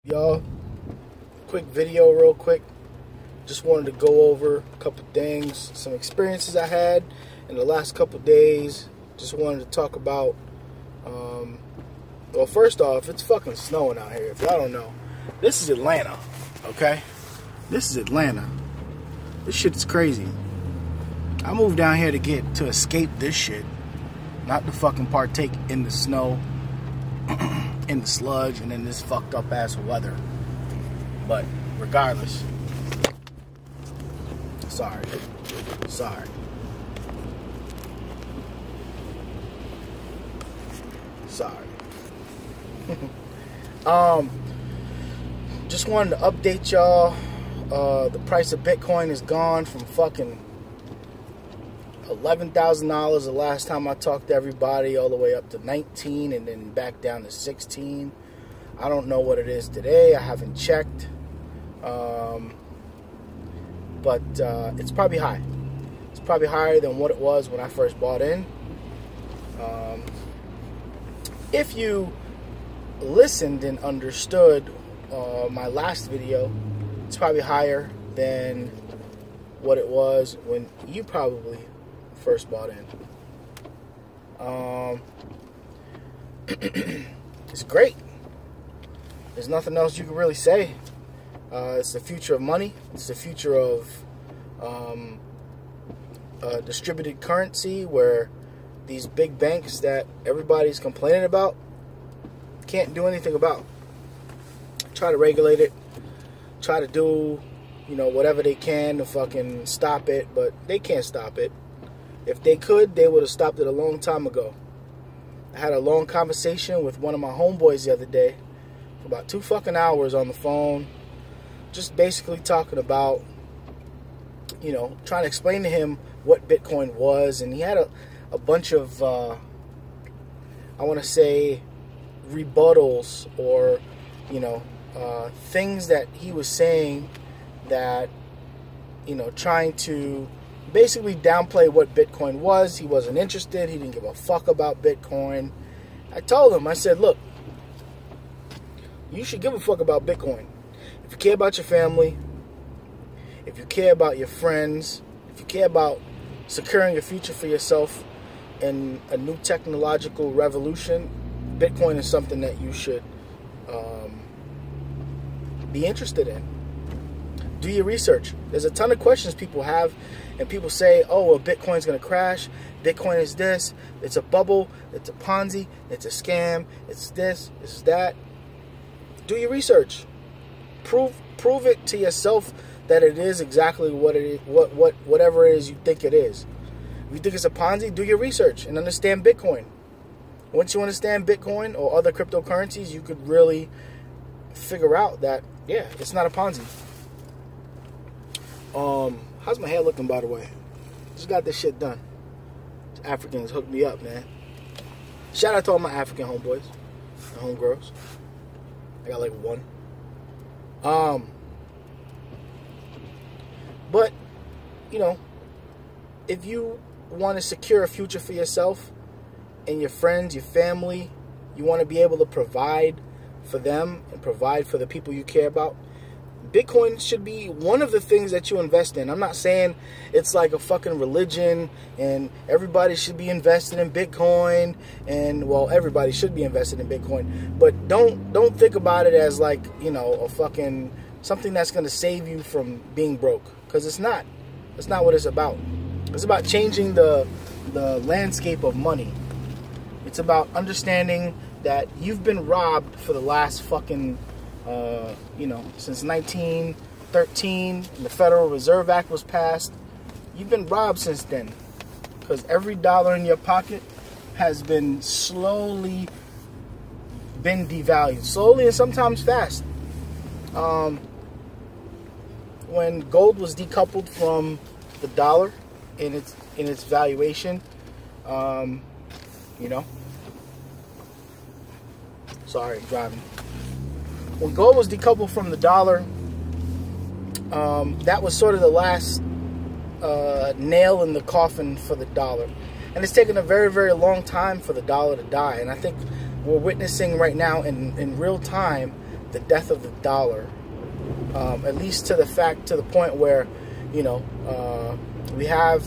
Y'all, quick video real quick. Just wanted to go over a couple things, some experiences I had in the last couple days. Just wanted to talk about, well, first off, it's fucking snowing out here. If y'all don't know, this is Atlanta, okay? This is Atlanta. This shit is crazy. I moved down here to escape this shit, not to fucking partake in the snow, in the sludge, and in this fucked up ass weather. But regardless, sorry. Just wanted to update y'all. The price of Bitcoin is gone from fucking $11,000 the last time I talked to everybody, all the way up to 19 and then back down to 16. I don't know what it is today. I haven't checked. But it's probably high. It's probably higher than what it was when I first bought in. If you listened and understood my last video, it's probably higher than what it was when you probably first bought in. It's great. There's nothing else you can really say. It's the future of money. It's the future of distributed currency, where these big banks that everybody's complaining about can't do anything about. Try to regulate it. Try to do, whatever they can to fucking stop it, but they can't stop it. If they could, they would have stopped it a long time ago. I had a long conversation with one of my homeboys the other day for about 2 fucking hours on the phone, just basically talking about, trying to explain to him what Bitcoin was, and he had a bunch of, I want to say, rebuttals or, things that he was saying that, trying to basically downplay what Bitcoin was. He wasn't interested. He didn't give a fuck about Bitcoin. I told him, I said, look, you should give a fuck about Bitcoin. If you care about your family, if you care about your friends, if you care about securing a future for yourself in a new technological revolution, Bitcoin is something that you should be interested in. Do your research. There's a ton of questions people have, and people say, oh, well, Bitcoin's going to crash. Bitcoin is this. It's a bubble. It's a Ponzi. It's a scam. It's this. It's that. Do your research. Prove it to yourself that it is exactly what it is, whatever it is you think it is. If you think it's a Ponzi, do your research and understand Bitcoin. Once you understand Bitcoin or other cryptocurrencies, you could really figure out that, yeah, it's not a Ponzi. How's my hair looking, by the way? Just got this shit done. Africans hooked me up, man. Shout out to all my African homeboys and homegirls. I got like one. But, if you want to secure a future for yourself and your friends, your family, you want to be able to provide for them and provide for the people you care about, Bitcoin should be one of the things that you invest in. I'm not saying it's like a fucking religion and everybody should be invested in Bitcoin, and, well, everybody should be invested in Bitcoin, but don't think about it as like, a fucking something that's going to save you from being broke, because it's not. That's not what it's about. It's about changing the landscape of money. It's about understanding that you've been robbed for the last fucking since 1913, and the Federal Reserve Act was passed. You've been robbed since then, because every dollar in your pocket has been slowly devalued, slowly and sometimes fast. When gold was decoupled from the dollar in its valuation, sorry, driving. When gold was decoupled from the dollar, that was sort of the last nail in the coffin for the dollar. And it's taken a very, very long time for the dollar to die. And I think we're witnessing right now in real time the death of the dollar, at least to the point where, you know, we have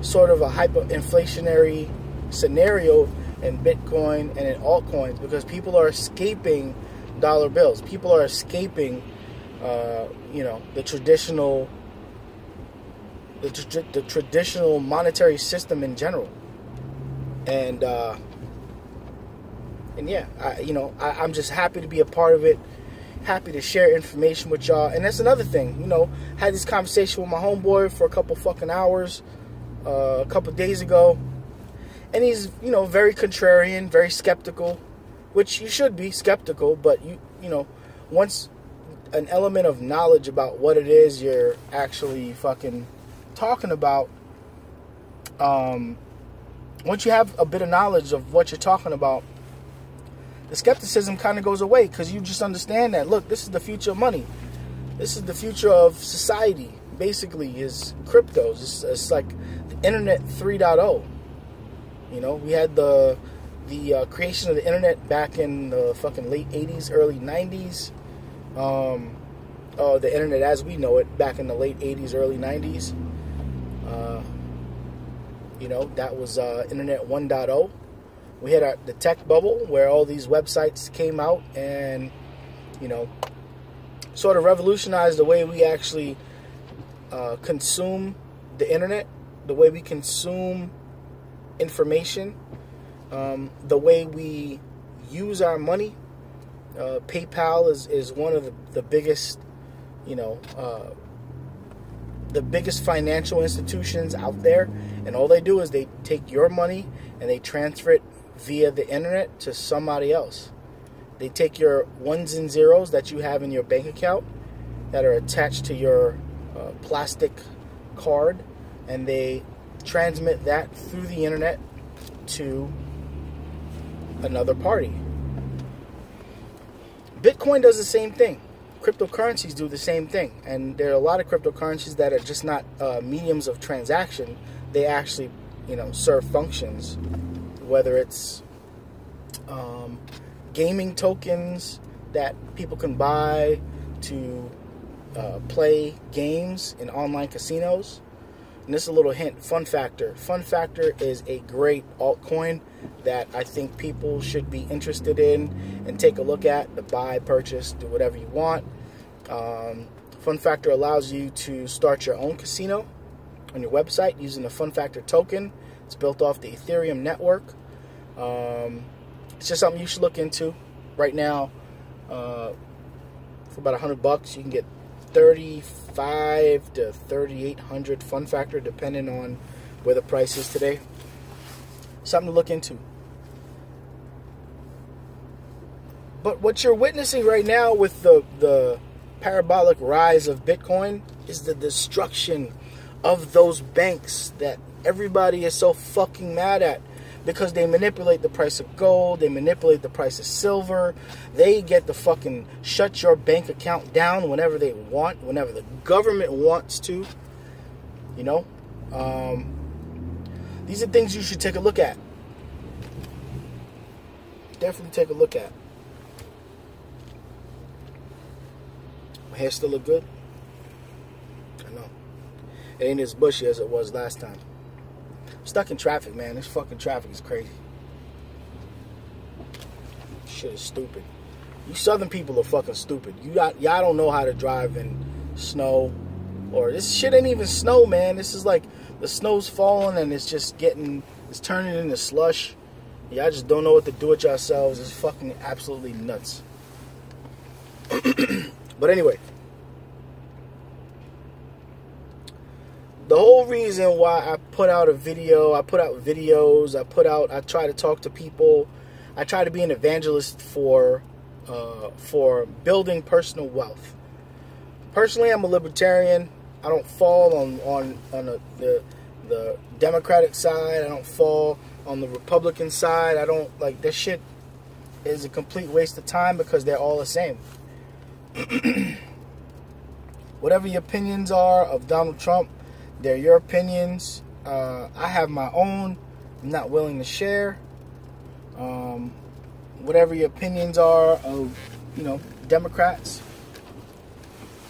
sort of a hyperinflationary scenario in Bitcoin and in altcoins, because people are escaping dollar bills. People are escaping, you know, the traditional monetary system in general. And yeah, I'm just happy to be a part of it. Happy to share information with y'all. And that's another thing, you know, had this conversation with my homeboy for a couple fucking hours a couple days ago, and he's, you know, very contrarian, very skeptical, which you should be skeptical, but you know, once an element of knowledge about what it is you're actually fucking talking about, once you have a bit of knowledge of what you're talking about, the skepticism kind of goes away, because you just understand that, look, this is the future of money. This is the future of society, basically, is cryptos. It's like the internet 3.0. You know, we had the creation of the internet back in the fucking late 80s, early 90s. The internet as we know it back in the late 80s, early 90s. You know, that was internet 1.0. We had the tech bubble where all these websites came out and, you know, sort of revolutionized the way we actually consume the internet, the way we consume information, the way we use our money. PayPal is one of the biggest, you know, the biggest financial institutions out there, and all they do is they take your money and they transfer it via the internet to somebody else. They take your ones and zeros that you have in your bank account that are attached to your plastic card, and they transmit that through the internet to another party. Bitcoin does the same thing. Cryptocurrencies do the same thing, and there are a lot of cryptocurrencies that are just not mediums of transaction. They actually, you know, serve functions, whether it's gaming tokens that people can buy to play games in online casinos. And this is a little hint, Fun Factor. Fun Factor is a great altcoin that I think people should be interested in and take a look at, to buy, purchase, do whatever you want. Fun Factor allows you to start your own casino on your website using the Fun Factor token. It's built off the Ethereum network. It's just something you should look into. Right now, for about $100, you can get 3,500 to 3,800 Fun Factor, depending on where the price is today. Something to look into. But what you're witnessing right now with the parabolic rise of Bitcoin is the destruction of those banks that everybody is so fucking mad at, because they manipulate the price of gold, they manipulate the price of silver, they get to fucking shut your bank account down whenever they want, whenever the government wants to, you know. These are things you should take a look at. Definitely take a look at. My hair still look good? I know. It ain't as bushy as it was last time. I'm stuck in traffic, man. This fucking traffic is crazy. Shit is stupid. You southern people are fucking stupid. Y'all don't know how to drive in snow. Or this shit ain't even snow, man. This is like the snow's falling and it's just it's turning into slush. Y'all just don't know what to do with yourselves. It's fucking absolutely nuts. But anyway, the whole reason why I put out a video, I put out videos, I try to talk to people, I try to be an evangelist for building personal wealth. Personally, I'm a libertarian. I don't fall on the Democratic side. I don't fall on the Republican side. I don't, like, this shit is a complete waste of time because they're all the same. Whatever your opinions are of Donald Trump, they're your opinions. I have my own. I'm not willing to share. Whatever your opinions are of Democrats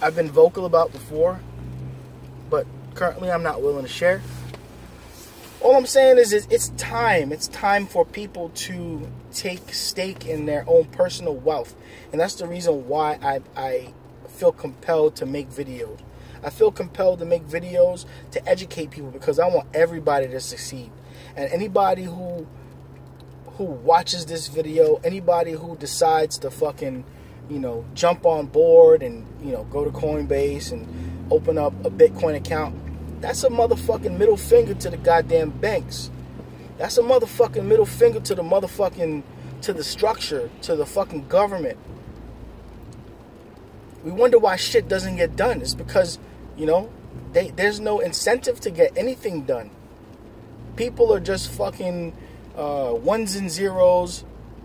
I've been vocal about before, but currently I'm not willing to share. All I'm saying is it's time. It's time for people to take stake in their own personal wealth. And that's the reason why I feel compelled to make videos. I feel compelled to make videos to educate people because I want everybody to succeed. And anybody who watches this video, anybody who decides to fucking, jump on board and, go to Coinbase and open up a Bitcoin account, that's a motherfucking middle finger to the goddamn banks. That's a motherfucking middle finger to the structure, to the fucking government. We wonder why shit doesn't get done. It's because, there's no incentive to get anything done. People are just fucking ones and zeros.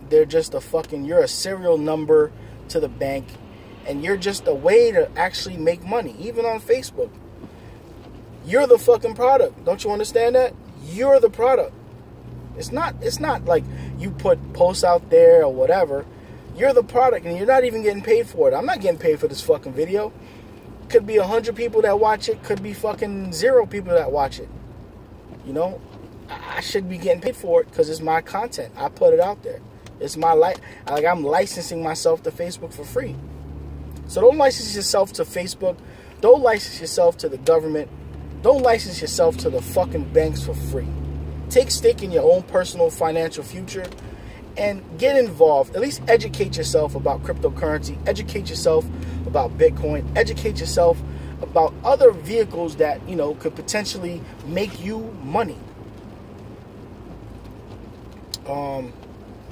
They're just you're a serial number to the bank, and you're just a way to actually make money, even on Facebook. You're the fucking product. Don't you understand that? You're the product. It's not like you put posts out there or whatever. You're the product, and you're not even getting paid for it. I'm not getting paid for this fucking video. Could be 100 people that watch it. Could be fucking 0 people that watch it. I should be getting paid for it because it's my content. I put it out there. It's my I'm licensing myself to Facebook for free. So don't license yourself to Facebook. Don't license yourself to the government. Don't license yourself to the fucking banks for free. Take stake in your own personal financial future and get involved. At least educate yourself about cryptocurrency. Educate yourself about Bitcoin. Educate yourself about other vehicles that, could potentially make you money.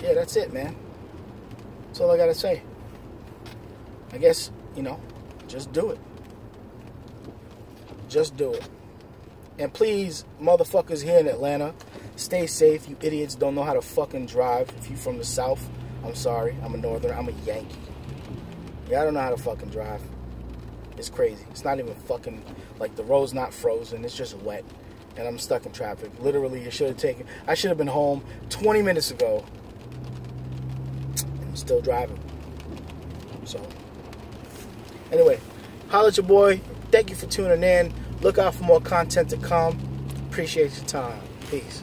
Yeah, that's it, man. That's all I gotta say. I guess, just do it. Just do it. And please, motherfuckers here in Atlanta, stay safe. You idiots don't know how to fucking drive. If you from the South, I'm sorry. I'm a Northerner. I'm a Yankee. Yeah, I don't know how to fucking drive. It's crazy. It's not even fucking, the road's not frozen. It's just wet. And I'm stuck in traffic. Literally, I should have been home 20 minutes ago. I'm still driving. So, anyway, holla at your boy. Thank you for tuning in. Look out for more content to come. Appreciate your time. Peace.